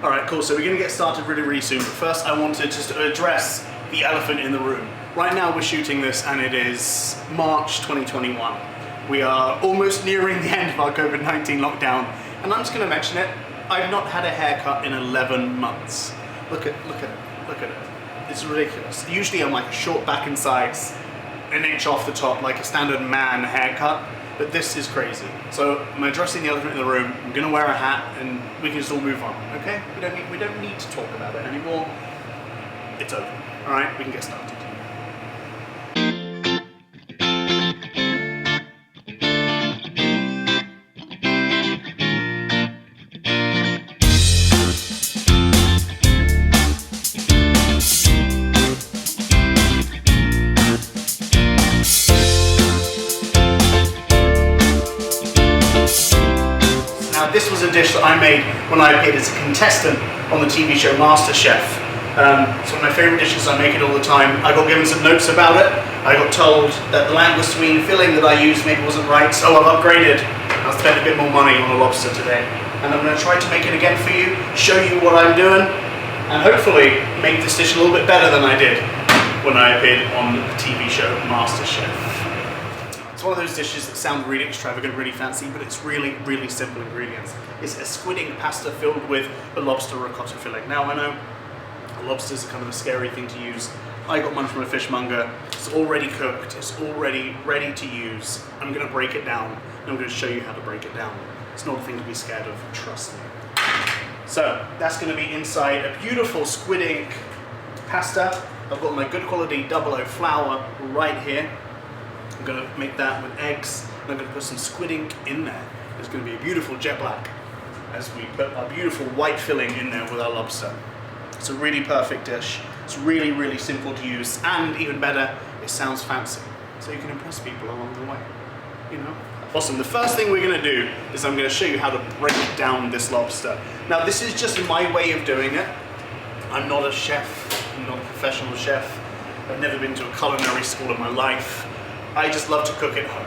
Alright, cool, so we're going to get started really soon, but first I wanted just to address the elephant in the room. Right now we're shooting this and it is March 2021. We are almost nearing the end of our COVID-19 lockdown, and I'm just going to mention it. I've not had a haircut in 11 months. Look at it. It's ridiculous. Usually I'm like a short back and sides, an inch off the top, like a standard man haircut, but this is crazy. So I'm addressing the elephant in the room. I'm going to wear a hat and we can just all move on, okay? We don't need to talk about it anymore. It's over. All right, we can get started. This was a dish that I made when I appeared as a contestant on the TV show Masterchef. It's one of my favourite dishes, I make it all the time. I got given some notes about it. I got told that the langoustine filling that I used maybe wasn't right, so I've upgraded. I've spent a bit more money on a lobster today. And I'm going to try to make it again for you, show you what I'm doing, and hopefully make this dish a little bit better than I did when I appeared on the TV show Masterchef. It's one of those dishes that sound really extravagant, really fancy, but it's really simple ingredients. It's a squid ink pasta filled with a lobster ricotta filling. Now I know lobsters are kind of a scary thing to use. I got mine from a fishmonger. It's already cooked, it's already ready to use. I'm going to break it down, and I'm going to show you how to break it down. It's not a thing to be scared of, trust me. So that's going to be inside a beautiful squid ink pasta. I've got my good quality 00 flour right here. I'm going to make that with eggs, and I'm going to put some squid ink in there. It's going to be a beautiful jet black as we put our beautiful white filling in there with our lobster. It's a really perfect dish. It's really simple to use, and even better, it sounds fancy. So you can impress people along the way, you know? Awesome, the first thing we're going to do is I'm going to show you how to break down this lobster. Now this is just my way of doing it. I'm not a chef, I'm not a professional chef. I've never been to a culinary school in my life. I just love to cook at home.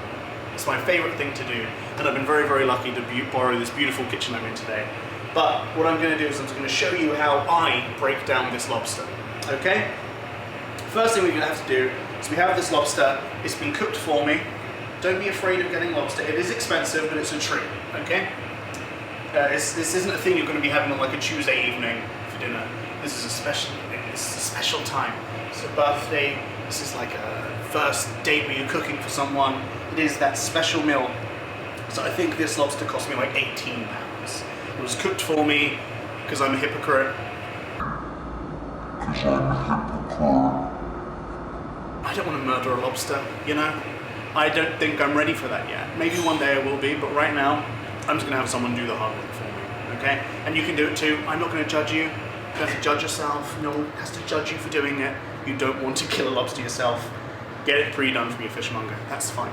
It's my favorite thing to do, and I've been very lucky to borrow this beautiful kitchen I'm in today. But what I'm going to do is I'm just going to show you how I break down this lobster, okay? First thing we're going to have to do is we have this lobster. It's been cooked for me. Don't be afraid of getting lobster. It is expensive, but it's a treat, okay? This isn't a thing you're going to be having on like a Tuesday evening for dinner. This is a special time. It's a birthday. This is like a first date where you're cooking for someone. It is that special meal. So I think this lobster cost me like £18. It was cooked for me because I'm a hypocrite. I don't want to murder a lobster, you know? I don't think I'm ready for that yet. Maybe one day I will be, but right now, I'm just going to have someone do the hard work for me, okay? And you can do it too. I'm not going to judge you. You don't have to judge yourself. No one has to judge you for doing it. You don't want to kill a lobster yourself. Get it pre-done from your fishmonger. That's fine.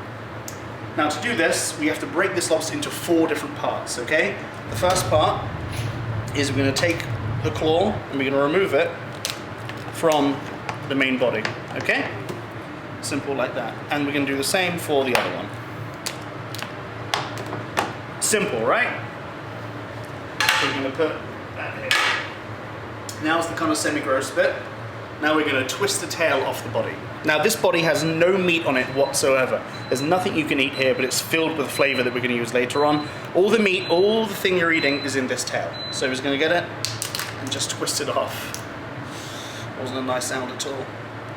Now to do this, we have to break this lobster into 4 different parts, okay? The first part is we're going to take the claw and we're going to remove it from the main body, okay? Simple like that. And we're going to do the same for the other one. Simple, right? So we're going to put that here. Now's the kind of semi-gross bit. Now we're going to twist the tail off the body. Now this body has no meat on it whatsoever. There's nothing you can eat here, but it's filled with flavour that we're going to use later on. All the meat, all the thing you're eating is in this tail. So we're just going to get it and just twist it off. Wasn't a nice sound at all.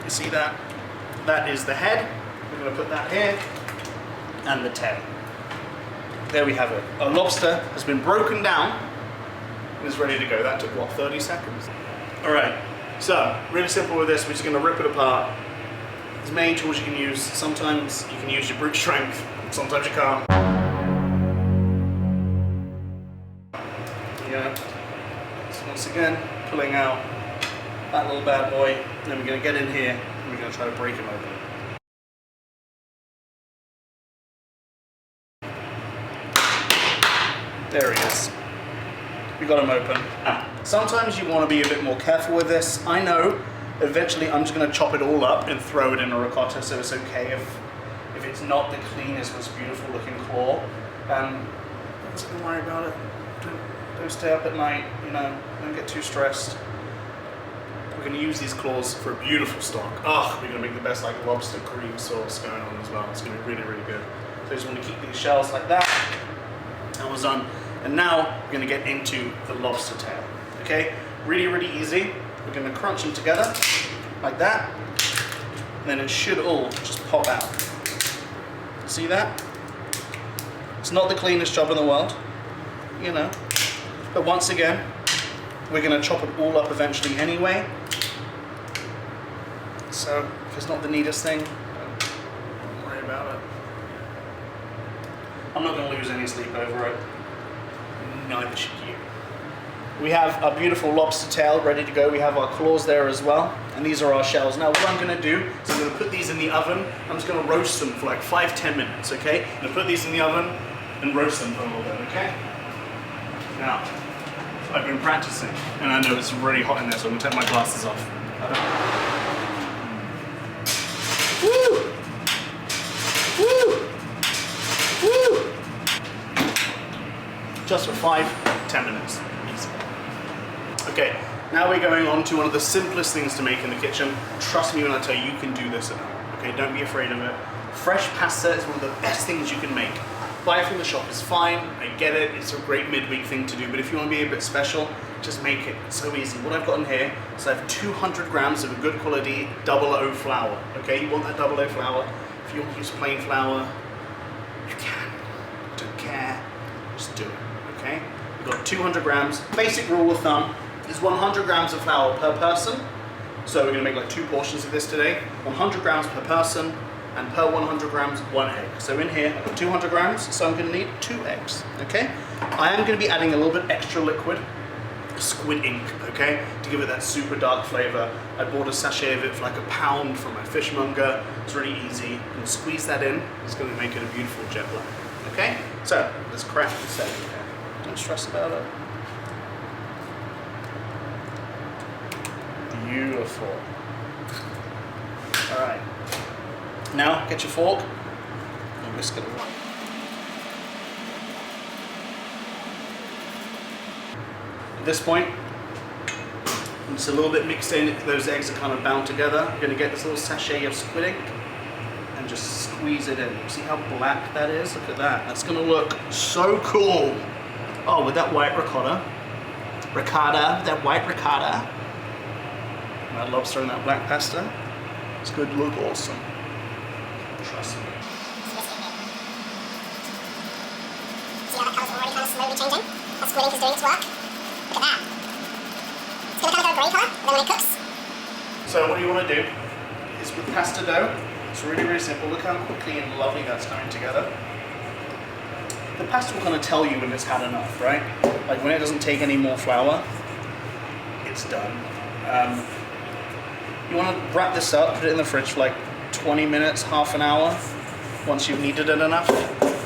You see that? That is the head. We're going to put that here, and the tail. There we have it. Our lobster has been broken down and is ready to go. That took what, 30 seconds? All right. So, really simple with this, we're just going to rip it apart. There's many tools you can use. Sometimes you can use your brute strength, sometimes you can't. Yeah. So once again, pulling out that little bad boy, and then we're going to get in here and we're going to try to break him open. There he is. We got him open. Sometimes you want to be a bit more careful with this. I know eventually I'm just going to chop it all up and throw it in a ricotta, so it's okay if it's not the cleanest, most beautiful looking claw. I'm not going to worry about it. Don't stay up at night, you know, don't get too stressed. We're going to use these claws for a beautiful stock. Oh, we're going to make the best like lobster cream sauce going on as well. It's going to be really, really good. So I just want to keep these shells like that. That was done. And now we're going to get into the lobster tail. Okay? Really, really easy. We're going to crunch them together like that. And then it should all just pop out. See that? It's not the cleanest job in the world, you know. But once again, we're going to chop it all up eventually anyway. So if it's not the neatest thing, don't worry about it. I'm not going to lose any sleep over it. Neither should you. We have our beautiful lobster tail ready to go. We have our claws there as well. And these are our shells. Now what I'm going to do is I'm going to put these in the oven. I'm just going to roast them for like 5-10 minutes, okay? I'm going to put these in the oven and roast them for a little bit, okay? Now, I've been practicing, and I know it's really hot in there, so I'm going to take my glasses off. Woo! Woo! Woo! Just for 5-10 minutes. Easy. Okay, now we're going on to one of the simplest things to make in the kitchen. Trust me when I tell you, you can do this at home. Okay, don't be afraid of it. Fresh pasta is one of the best things you can make. Buy it from the shop is fine, I get it, it's a great midweek thing to do, but if you want to be a bit special, just make it. It's so easy. What I've got in here is I have 200 grams of a good quality double O flour. Okay, you want that double O flour. If you want to use plain flour, you can. Don't care, just do it, okay? We've got 200 grams. Basic rule of thumb is 100 grams of flour per person. So we're gonna make like 2 portions of this today. 100 grams per person, and per 100 grams, 1 egg. So in here, I've got 200 grams, so I'm gonna need 2 eggs, okay? I am gonna be adding a little bit extra liquid, squid ink, okay? To give it that super dark flavor. I bought a sachet of it for like £1 from my fishmonger. It's really easy. I'm gonna squeeze that in. It's gonna make it a beautiful jet black, okay? So, let's crack this egg here. Don't stress about it. Beautiful. All right. Now, get your fork and whisk it around. At this point, it's a little bit mixed in, those eggs are kind of bound together. You're going to get this little sachet of squid ink and just squeeze it in. See how black that is? Look at that. That's going to look so cool. Oh, with that white ricotta. That white ricotta. That lobster and that black pasta. It's going to look awesome. Trust me. See how that colour's already kind of slowly changing? That squid ink is doing its work. Look at that. It's going to kind of go grey colour, and then when it cooks. So what you want to do is with pasta dough, it's really, really simple. Look how quickly and lovely that's coming together. The pasta will kind of tell you when it's had enough, right? Like when it doesn't take any more flour, it's done. You want to wrap this up, put it in the fridge for like 20 minutes, half an hour, once you've kneaded it enough.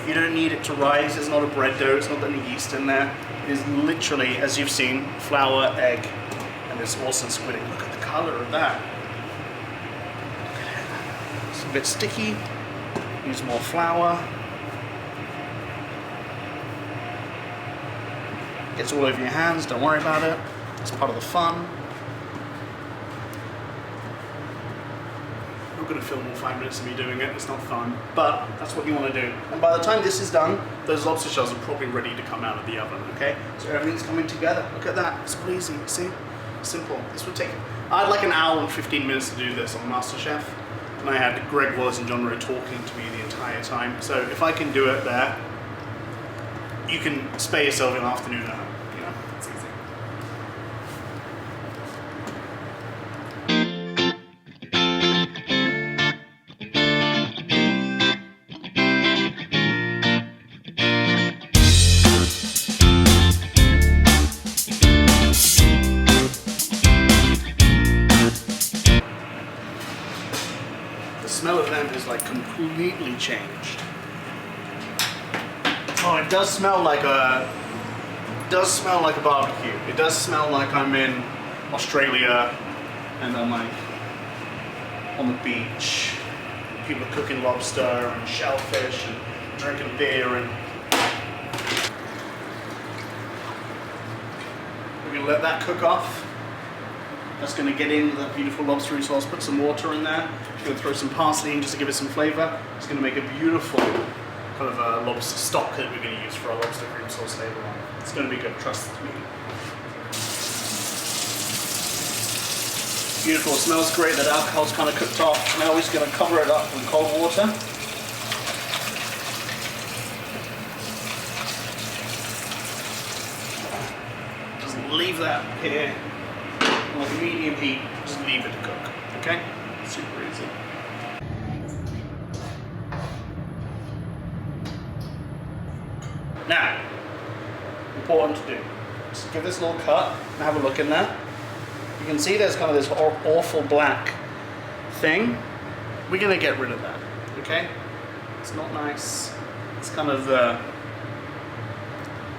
You don't need it to rise, it's not a bread dough, it's not got any yeast in there. It is literally, as you've seen, flour, egg, and this awesome squid ink. Look at the color of that. It's a bit sticky, use more flour. Gets all over your hands, don't worry about it. It's part of the fun. I'm not going to film all 5 minutes of me doing it, it's not fun, but that's what you want to do. And by the time this is done, those lobster shells are probably ready to come out of the oven, okay? So everything's coming together. Look at that, it's really easy, see? Simple. This would take, I had like an hour and 15 minutes to do this on Masterchef, and I had Gregg and John Rowe talking to me the entire time. So if I can do it there, you can spare yourself an afternoon at home. It's easy. The smell of them is like completely changed. Oh, it does smell like a barbecue. It does smell like I'm in Australia and I'm like on the beach. People are cooking lobster and shellfish and drinking beer and We're gonna let that cook off. That's gonna get in that beautiful lobster sauce. Put some water in there. We're gonna throw some parsley in just to give it some flavor. It's gonna make a beautiful kind of lobster stock that we're gonna use for our lobster cream sauce later on. It's gonna be good, trust me. Beautiful, it smells great. That alcohol's kind of cooked off. Now we're just gonna cover it up with cold water. Just leave that here. Like a medium heat, just leave it to cook, okay? Super easy. Now, important to do, just give this a little cut and have a look in there. You can see there's kind of this awful black thing. We're gonna get rid of that, okay? It's not nice. It's kind of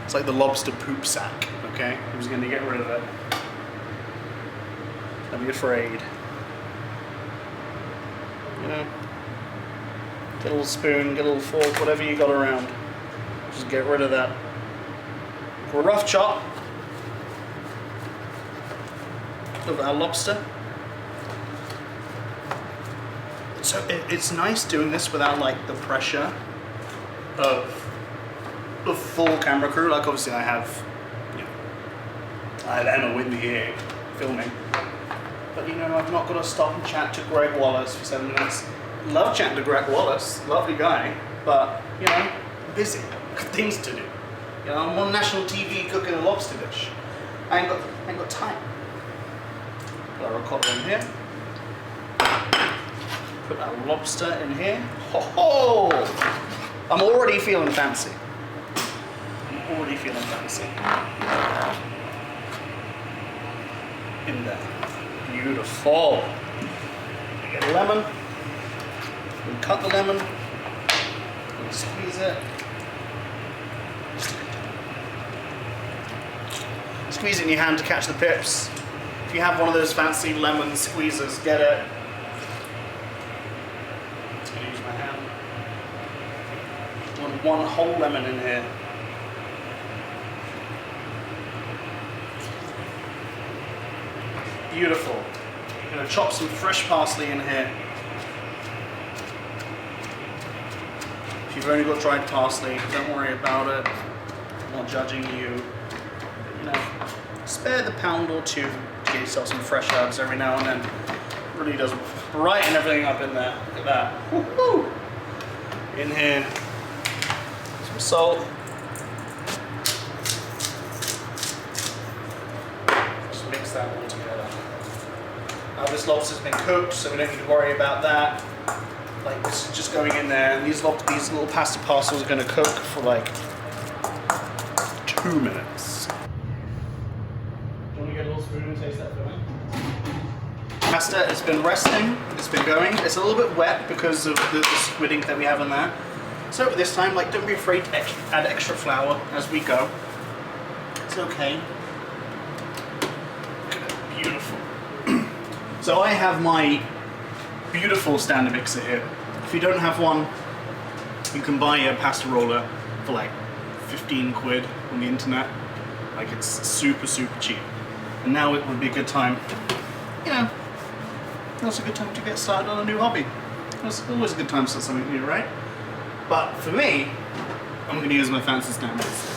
it's like the lobster poop sack, okay? I'm just gonna get rid of it. Don't be afraid. You know, get a little spoon, get a little fork, whatever you got around. Just get rid of that. For a rough chop of our lobster. So it's nice doing this without like the pressure of the full camera crew. Like obviously I have Emma with me here filming. But you know, I've not got to stop and chat to Gregg Wallace for 7 minutes. Love chatting to Gregg Wallace, lovely guy, but you know, busy, things to do. You know, I'm on national TV cooking a lobster dish. I ain't got time. Put our ricotta in here. Put our lobster in here. Ho ho! I'm already feeling fancy. I'm already feeling fancy. In there. Beautiful. Get a lemon. And cut the lemon. And squeeze it. Squeeze it in your hand to catch the pips. If you have one of those fancy lemon squeezers, get it. I'm just going to use my hand. One whole lemon in here. Beautiful. I'm going to chop some fresh parsley in here. If you've only got dried parsley, don't worry about it. I'm not judging you. You know, spare the pound or two to get yourself some fresh herbs every now and then. It really does brighten everything up in there. Look at that. Woo-hoo. In here, some salt. Just mix that all together. Now this lobster's been cooked, so we don't need to worry about that. Like this is just going in there, and these little pasta parcels are going to cook for like 2 minutes. Do you want to get a little spoon and taste that for me? Pasta has been resting, it's been going. It's a little bit wet because of the squid ink that we have in there. So this time, like, don't be afraid to add extra flour as we go. It's okay. Beautiful. So I have my beautiful stand mixer here. If you don't have one, you can buy a pasta roller for like 15 quid on the internet. Like, it's super, super cheap. And now it would be a good time, you know, now's a good time to get started on a new hobby. It's always a good time to start something new, right? But for me, I'm going to use my fancy stand mixer.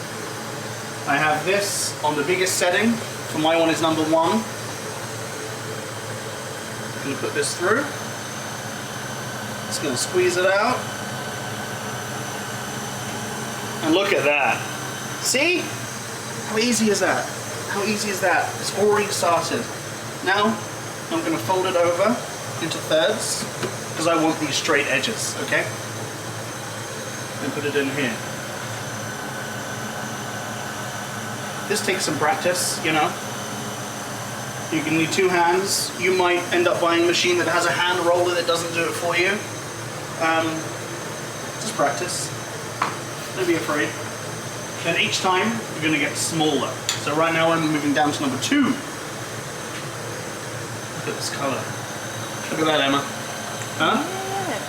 I have this on the biggest setting. For my one is number 1. I'm going to put this through. Just going to squeeze it out. And look at that. See? How easy is that? How easy is that? It's already started. Now, I'm going to fold it over into thirds because I want these straight edges, okay? And put it in here. This takes some practice, you know. You can need 2 hands. You might end up buying a machine that has a hand roller that doesn't do it for you. Just practice. Don't be afraid. Then each time, you're going to get smaller. So right now I'm moving down to number 2. Look at this color. Look at that, Emma. Huh? Yeah.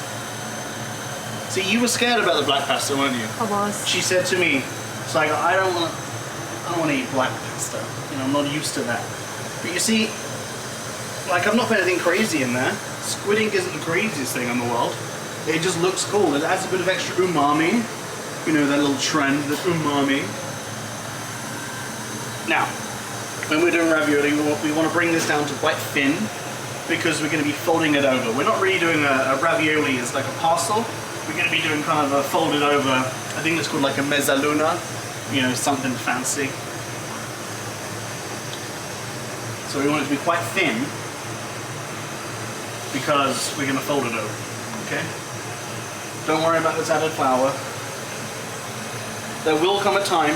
See, you were scared about the black pasta, weren't you? I was. She said to me, it's like, I I don't want to eat black pasta. You know, I'm not used to that. But you see, like, I've not put anything crazy in there. Squid ink isn't the craziest thing in the world. It just looks cool. It adds a bit of extra umami. You know, that little trend, the umami. Now, when we're doing ravioli, we want to bring this down to quite thin because we're going to be folding it over. We're not really doing a ravioli as like a parcel. We're going to be doing kind of a folded over, I think it's called like a mezzaluna, you know, something fancy. So we want it to be quite thin because we're going to fold it over, okay? Don't worry about this added flour. There will come a time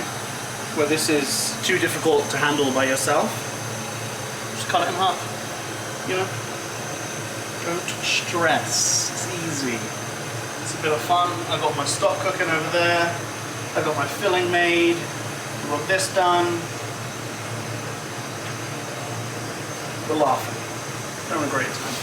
where this is too difficult to handle by yourself. Just cut it in half, you know? Don't stress, it's easy. It's a bit of fun. I've got my stock cooking over there. I've got my filling made. I've got this done. We're laughing. Having a great time.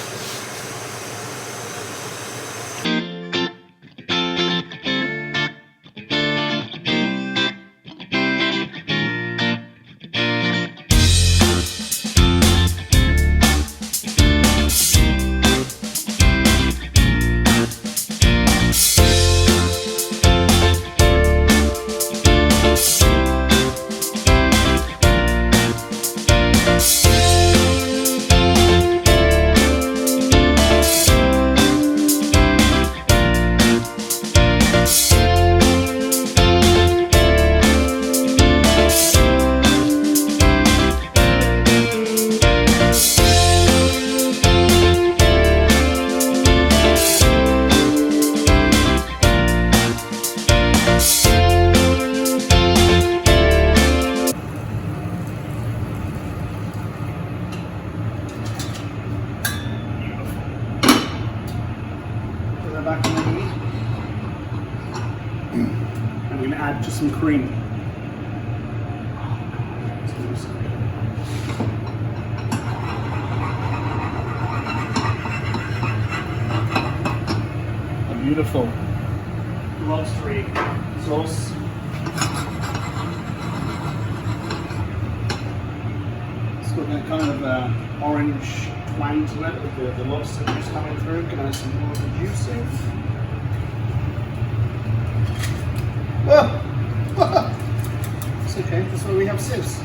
Back on the heat. And we're going to add just some cream. A beautiful lobstery sauce. It's got that kind of orange twang to it with the lobster juice coming through. Can I add some more of the juice in? Whoa! It's okay, that's why we have sieves.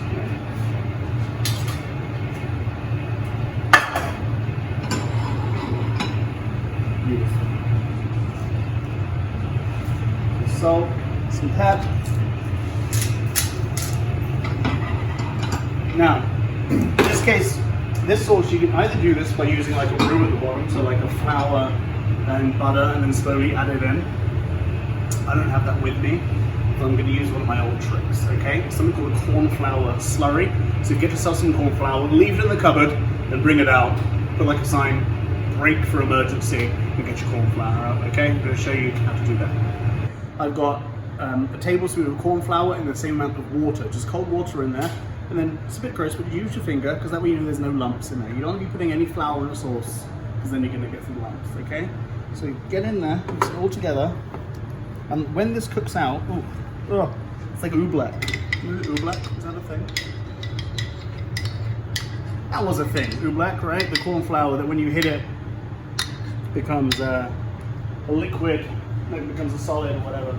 Beautiful. Some salt, some pep. Now, in this case, this sauce, you can either do this by using like a roux at the bottom, so like a flour and butter, and then slowly add it in. I don't have that with me, so I'm going to use one of my old tricks, okay? It's something called a corn flour slurry. So get yourself some corn flour, leave it in the cupboard, and bring it out. Put like a sign, break for emergency, and get your corn flour out, okay? I'm going to show you how to do that. I've got a tablespoon of corn flour and the same amount of water, just cold water in there. And then it's a bit gross, but use your finger, because that way you know there's no lumps in there. You don't want to be putting any flour in the sauce, because then you're going to get some lumps, okay? So get in there, mix it all together, and when this cooks out, it's like oobleck. Oobleck, is that a thing? That was a thing, oobleck, right? The corn flour that when you hit it, becomes a liquid, it becomes a solid or whatever.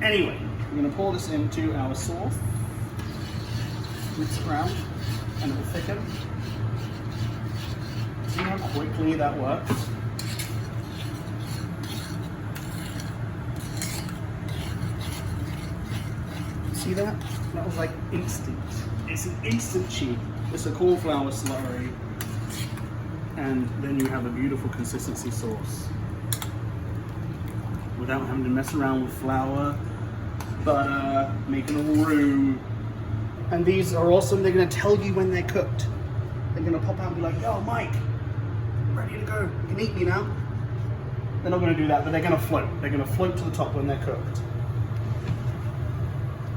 Anyway, we're going to pour this into our sauce. Mix it around and it will thicken. See how quickly that works? See that? That was like instant. It's an instant cheat. It's a corn flour slurry, and then you have a beautiful consistency sauce without having to mess around with flour, butter, making a roux. And these are awesome. They're going to tell you when they're cooked. They're going to pop out and be like, yo, Mike, I'm ready to go. You can eat me now. They're not going to do that, but they're going to float. They're going to float to the top when they're cooked.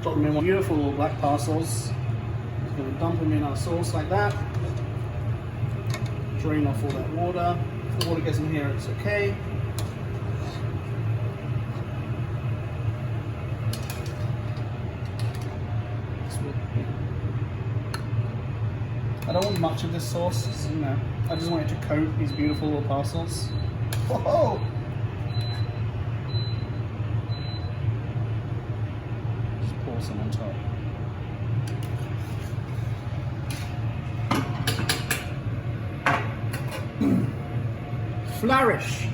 Drop them in one beautiful little black parcels. Just going to dump them in our sauce like that. Drain off all that water. If the water gets in here, it's okay. I don't want much of this sauce, so, you know. I just want it to coat these beautiful little parcels. Whoa! Just pour some on top. Flourish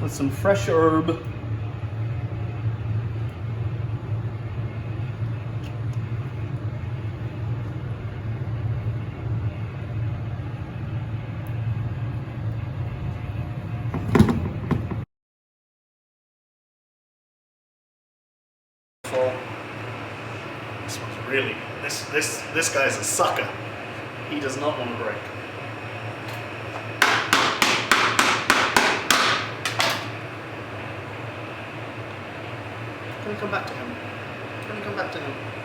with some fresh herb. This one's really, this guy's a sucker. He does not want to break. Can we come back to him? Can we come back to him?